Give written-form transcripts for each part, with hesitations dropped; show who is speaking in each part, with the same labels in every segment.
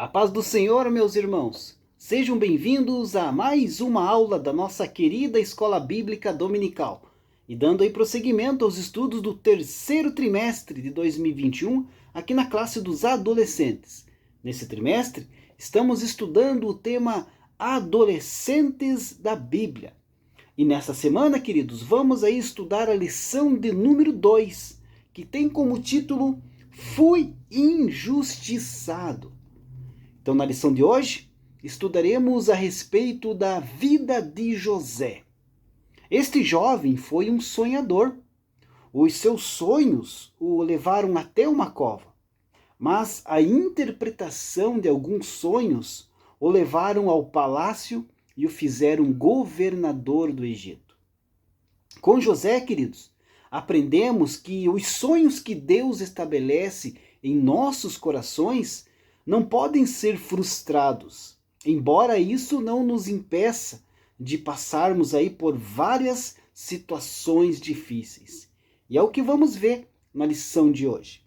Speaker 1: A paz do Senhor, meus irmãos. Sejam bem-vindos a mais uma aula da nossa querida Escola Bíblica Dominical. E dando aí prosseguimento aos estudos do terceiro trimestre de 2021, aqui na classe dos adolescentes. Nesse trimestre, estamos estudando o tema Adolescentes da Bíblia. E nessa semana, queridos, vamos aí estudar a lição de número 2, que tem como título Fui Injustiçado. Então, na lição de hoje, estudaremos a respeito da vida de José. Este jovem foi um sonhador. Os seus sonhos o levaram até uma cova, mas a interpretação de alguns sonhos o levaram ao palácio e o fizeram governador do Egito. Com José, queridos, aprendemos que os sonhos que Deus estabelece em nossos corações não podem ser frustrados, embora isso não nos impeça de passarmos aí por várias situações difíceis. E é o que vamos ver na lição de hoje.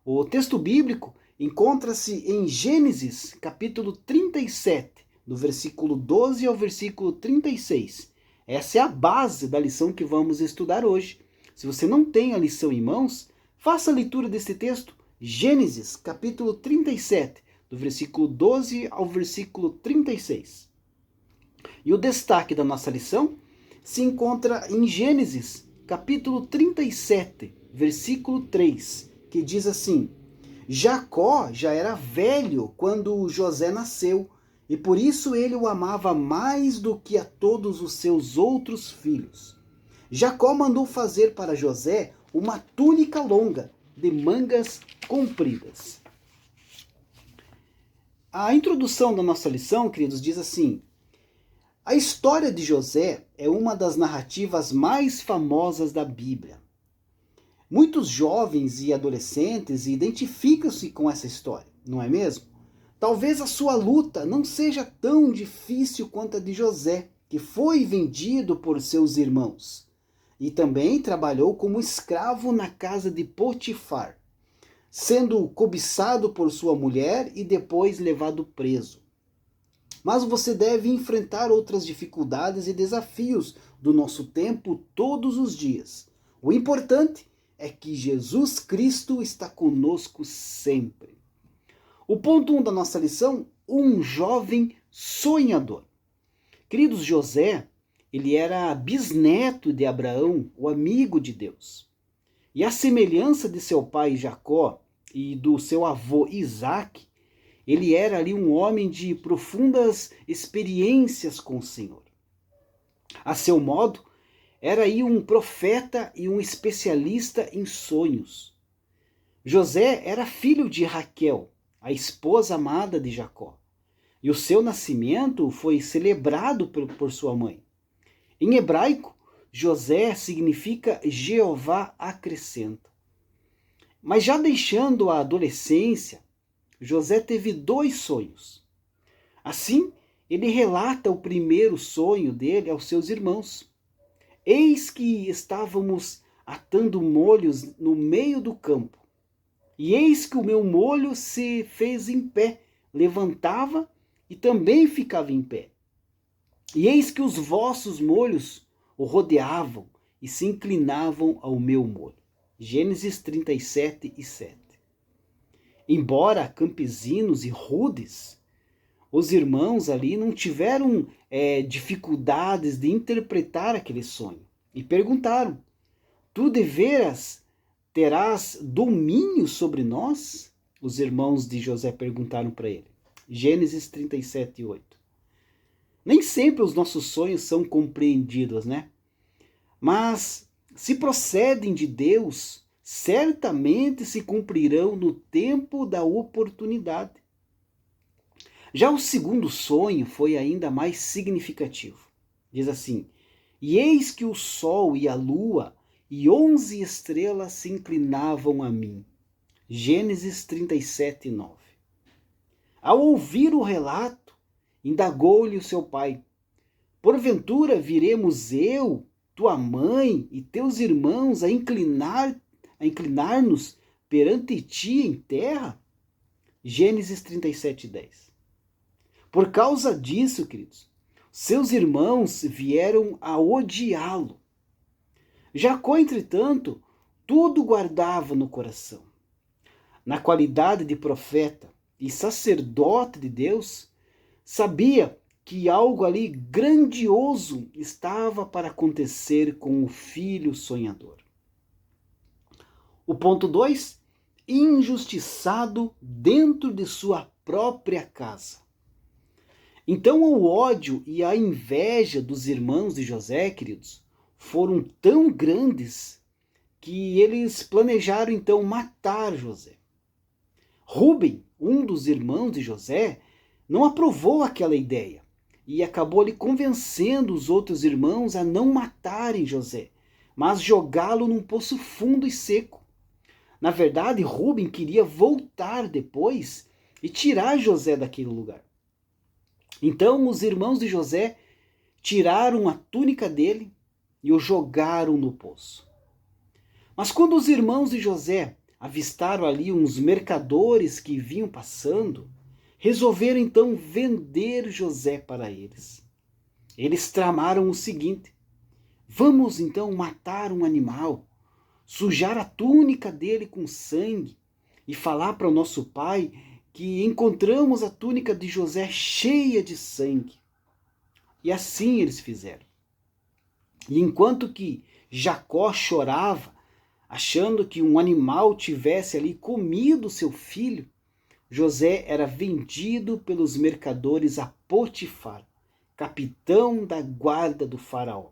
Speaker 1: O texto bíblico encontra-se em Gênesis, capítulo 37, do versículo 12 ao versículo 36. Essa é a base da lição que vamos estudar hoje. Se você não tem a lição em mãos, faça a leitura desse texto. Gênesis, capítulo 37, do versículo 12 ao versículo 36. E o destaque da nossa lição se encontra em Gênesis, capítulo 37, versículo 3, que diz assim: Jacó já era velho quando José nasceu, e por isso ele o amava mais do que a todos os seus outros filhos. Jacó mandou fazer para José uma túnica longa, de mangas compridas. A introdução da nossa lição, queridos, diz assim: a história de José é uma das narrativas mais famosas da Bíblia. Muitos jovens e adolescentes identificam-se com essa história, não é mesmo? Talvez a sua luta não seja tão difícil quanto a de José, que foi vendido por seus irmãos e também trabalhou como escravo na casa de Potifar, sendo cobiçado por sua mulher e depois levado preso. Mas você deve enfrentar outras dificuldades e desafios do nosso tempo todos os dias. O importante é que Jesus Cristo está conosco sempre. O ponto 1 da nossa lição, um jovem sonhador. Queridos, José, ele era bisneto de Abraão, o amigo de Deus. E à semelhança de seu pai Jacó e do seu avô Isaac, ele era ali um homem de profundas experiências com o Senhor. A seu modo, era aí um profeta e um especialista em sonhos. José era filho de Raquel, a esposa amada de Jacó, e o seu nascimento foi celebrado por sua mãe. Em hebraico, José significa Jeová acrescenta. Mas já deixando a adolescência, José teve 2 sonhos. Assim, ele relata o primeiro sonho dele aos seus irmãos. Eis que estávamos atando molhos no meio do campo, e eis que o meu molho se fez em pé, levantava e também ficava em pé. E eis que os vossos molhos o rodeavam e se inclinavam ao meu molho. Gênesis 37 e 7. Embora campesinos e rudes, os irmãos ali não tiveram dificuldades de interpretar aquele sonho. E perguntaram: tu deveras terás domínio sobre nós? Os irmãos de José perguntaram para ele. Gênesis 37, 8. Nem sempre os nossos sonhos são compreendidos, né? Mas se procedem de Deus, certamente se cumprirão no tempo da oportunidade. Já o segundo sonho foi ainda mais significativo. Diz assim: e eis que o sol e a lua e 11 estrelas se inclinavam a mim. Gênesis 37, 9. Ao ouvir o relato, indagou-lhe o seu pai: porventura viremos eu, tua mãe e teus irmãos a inclinar-nos perante ti em terra? Gênesis 37:10. Por causa disso, queridos, seus irmãos vieram a odiá-lo. Jacó, entretanto, tudo guardava no coração. Na qualidade de profeta e sacerdote de Deus, sabia que algo ali grandioso estava para acontecer com o filho sonhador. O ponto 2, injustiçado dentro de sua própria casa. Então o ódio e a inveja dos irmãos de José, queridos, foram tão grandes que eles planejaram então matar José. Rúben, um dos irmãos de José, não aprovou aquela ideia e acabou lhe convencendo os outros irmãos a não matarem José, mas jogá-lo num poço fundo e seco. Na verdade, Rúben queria voltar depois e tirar José daquele lugar. Então os irmãos de José tiraram a túnica dele e o jogaram no poço. Mas quando os irmãos de José avistaram ali uns mercadores que vinham passando, resolveram então vender José para eles. Eles tramaram o seguinte: vamos então matar um animal, sujar a túnica dele com sangue e falar para o nosso pai que encontramos a túnica de José cheia de sangue. E assim eles fizeram. E enquanto que Jacó chorava, achando que um animal tivesse ali comido seu filho, José era vendido pelos mercadores a Potifar, capitão da guarda do faraó.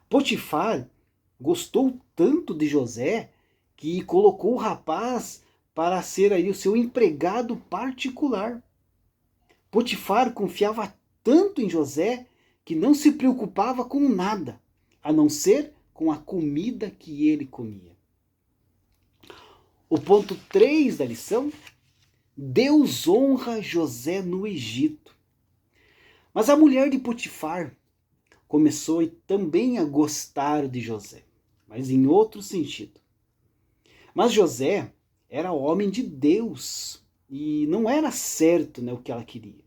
Speaker 1: Potifar gostou tanto de José que colocou o rapaz para ser aí o seu empregado particular. Potifar confiava tanto em José que não se preocupava com nada, a não ser com a comida que ele comia. O ponto 3 da lição: Deus honra José no Egito. Mas a mulher de Potifar começou também a gostar de José, mas em outro sentido. Mas José era homem de Deus e não era certo, o que ela queria.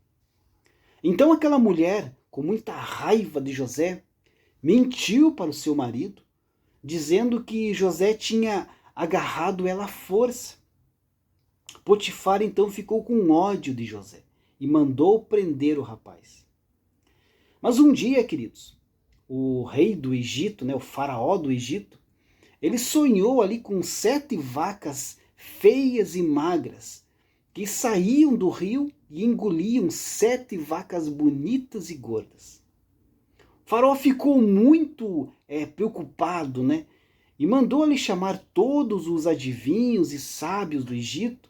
Speaker 1: Então aquela mulher, com muita raiva de José, mentiu para o seu marido, dizendo que José tinha agarrado ela à força. Potifar então ficou com ódio de José e mandou prender o rapaz. Mas um dia, queridos, o rei do Egito, o faraó do Egito, ele sonhou ali com 7 vacas feias e magras que saíam do rio e engoliam 7 vacas bonitas e gordas. O faraó ficou muito preocupado, e mandou ali chamar todos os adivinhos e sábios do Egito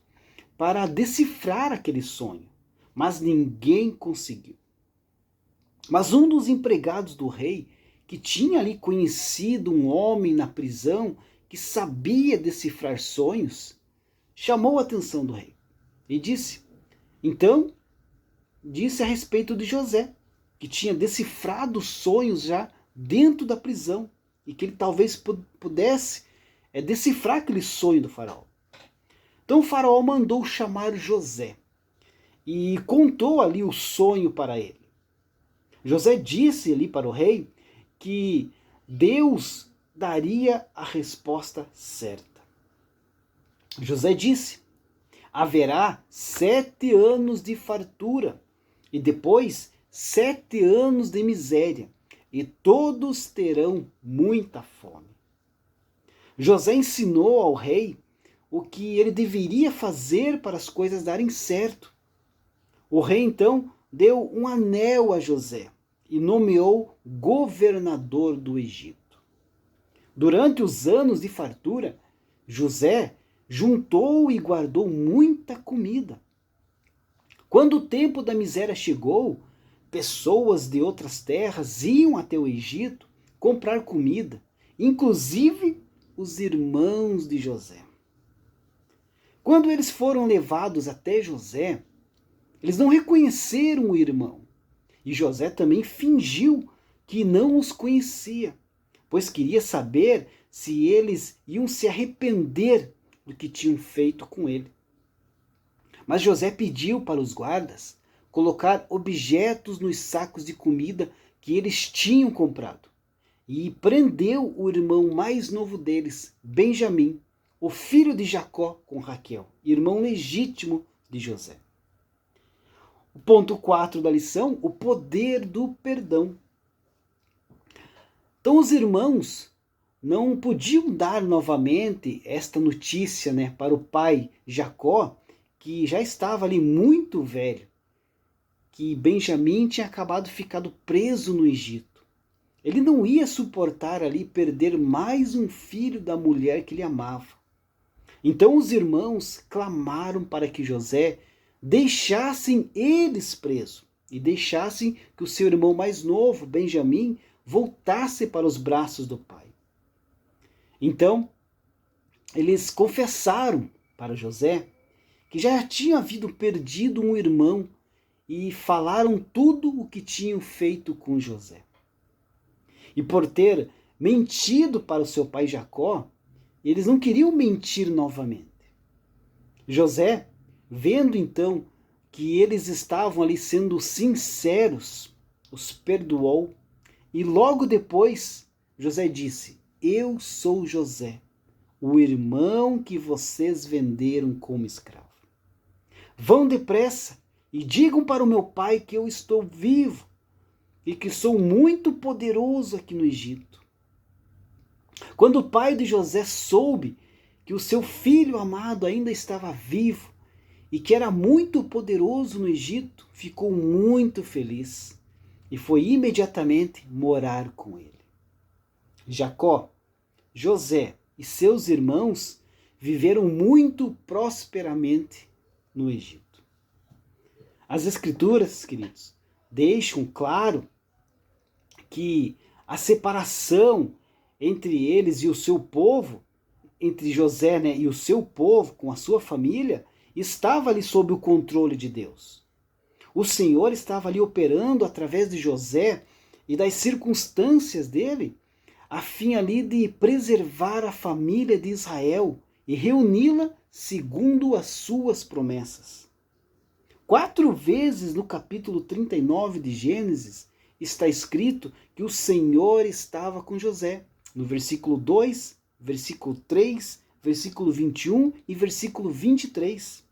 Speaker 1: para decifrar aquele sonho, mas ninguém conseguiu. Mas um dos empregados do rei, que tinha ali conhecido um homem na prisão que sabia decifrar sonhos, chamou a atenção do rei e disse a respeito de José, que tinha decifrado sonhos já dentro da prisão e que ele talvez pudesse decifrar aquele sonho do faraó. Então o faraó mandou chamar José e contou ali o sonho para ele. José disse ali para o rei que Deus daria a resposta certa. José disse: haverá 7 anos de fartura e depois 7 anos de miséria, e todos terão muita fome. José ensinou ao rei o que ele deveria fazer para as coisas darem certo. O rei então deu um anel a José e nomeou governador do Egito. Durante os anos de fartura, José juntou e guardou muita comida. Quando o tempo da miséria chegou, pessoas de outras terras iam até o Egito comprar comida, inclusive os irmãos de José. Quando eles foram levados até José, eles não reconheceram o irmão. E José também fingiu que não os conhecia, pois queria saber se eles iam se arrepender do que tinham feito com ele. Mas José pediu para os guardas colocar objetos nos sacos de comida que eles tinham comprado. E prendeu o irmão mais novo deles, Benjamim, o filho de Jacó com Raquel, irmão legítimo de José. O ponto 4 da lição, o poder do perdão. Então os irmãos não podiam dar novamente esta notícia, para o pai Jacó, que já estava ali muito velho, que Benjamim tinha acabado ficando preso no Egito. Ele não ia suportar ali perder mais um filho da mulher que ele amava. Então os irmãos clamaram para que José deixassem eles presos e deixassem que o seu irmão mais novo, Benjamim, voltasse para os braços do pai. Então, eles confessaram para José que já tinha havido perdido um irmão e falaram tudo o que tinham feito com José. E por ter mentido para o seu pai Jacó, eles não queriam mentir novamente. José, vendo então que eles estavam ali sendo sinceros, os perdoou. E logo depois, José disse: eu sou José, o irmão que vocês venderam como escravo. Vão depressa e digam para o meu pai que eu estou vivo e que sou muito poderoso aqui no Egito. Quando o pai de José soube que o seu filho amado ainda estava vivo e que era muito poderoso no Egito, ficou muito feliz e foi imediatamente morar com ele. Jacó, José e seus irmãos viveram muito prosperamente no Egito. As Escrituras, queridos, deixam claro que a separação entre eles e o seu povo, entre José e o seu povo, com a sua família, estava ali sob o controle de Deus. O Senhor estava ali operando através de José e das circunstâncias dele, a fim ali de preservar a família de Israel e reuni-la segundo as suas promessas. 4 vezes no capítulo 39 de Gênesis está escrito que o Senhor estava com José. No versículo 2, versículo 3, versículo 21 e versículo 23.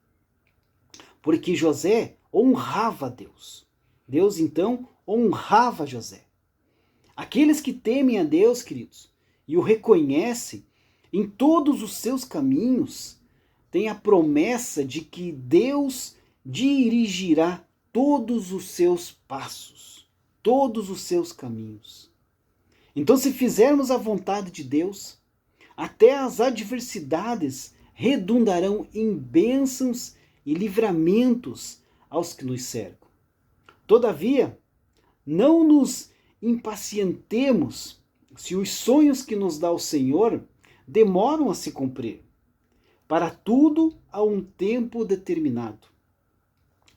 Speaker 1: Porque José honrava a Deus. Deus, então, honrava José. Aqueles que temem a Deus, queridos, e o reconhecem em todos os seus caminhos, têm a promessa de que Deus dirigirá todos os seus passos, todos os seus caminhos. Então, se fizermos a vontade de Deus, até as adversidades redundarão em bênçãos e livramentos aos que nos cercam. Todavia, não nos impacientemos se os sonhos que nos dá o Senhor demoram a se cumprir. Para tudo há um tempo determinado.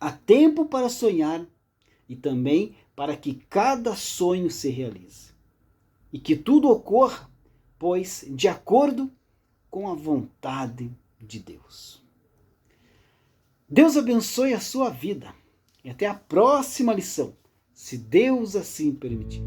Speaker 1: Há tempo para sonhar e também para que cada sonho se realize. E que tudo ocorra, pois, de acordo com a vontade de Deus. Deus abençoe a sua vida e até a próxima lição, se Deus assim permitir.